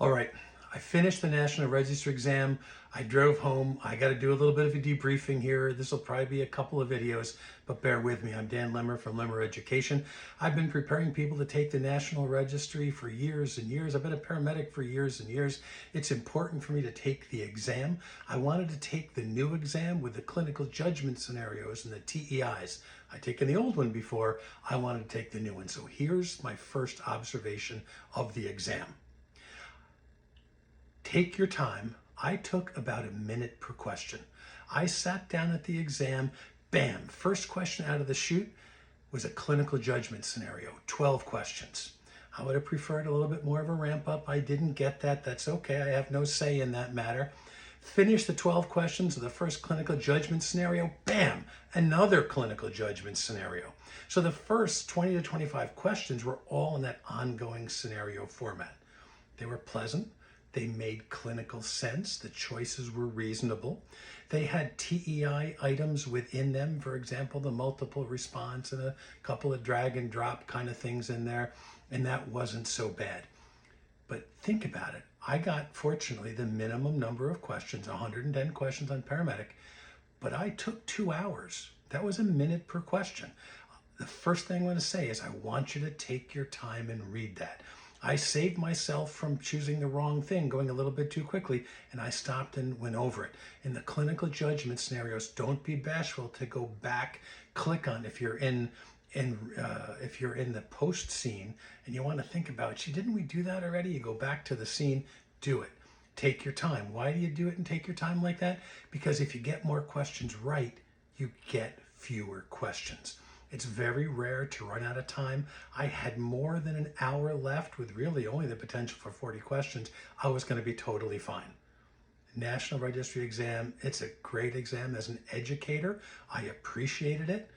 All right, I finished the National Registry exam. I drove home. I got to do a little bit of a debriefing here. This will probably be a couple of videos, but bear with me. I'm Dan Lemmer from Lemmer Education. I've been preparing people to take the National Registry for years and years. I've been a paramedic for years and years. It's important for me to take the exam. I wanted to take the new exam with the clinical judgment scenarios and the TEIs. I'd taken the old one before. I wanted to take the new one. So here's my first observation of the exam. Take your time. I took about a minute per question. I sat down at the exam, bam, first question out of the chute was a clinical judgment scenario, 12 questions. I would have preferred a little bit more of a ramp up. I didn't get that. That's okay. I have no say in that matter. Finished the 12 questions of the first clinical judgment scenario, bam, another clinical judgment scenario. So the first 20 to 25 questions were all in that ongoing scenario format. They were pleasant. They made clinical sense. The choices were reasonable. They had TEI items within them, for example, the multiple response and a couple of drag and drop kind of things in there, and that wasn't so bad. But think about it. I got, fortunately, the minimum number of questions, 110 questions on paramedic, but I took 2 hours. That was a minute per question. The first thing I want to say is I want you to take your time and read that. I saved myself from choosing the wrong thing, going a little bit too quickly, and I stopped and went over it. In the clinical judgment scenarios, don't be bashful to go back, click on if you're in the post scene and you want to think about, gee, didn't we do that already? You go back to the scene, do it. Take your time. Why do you do it and take your time like that? Because if you get more questions right, you get fewer questions. It's very rare to run out of time. I had more than an hour left with really only the potential for 40 questions. I was going to be totally fine. National Registry exam, it's a great exam. As an educator, I appreciated it.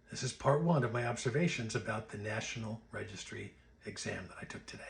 This is part one of my observations about the National Registry exam that I took today.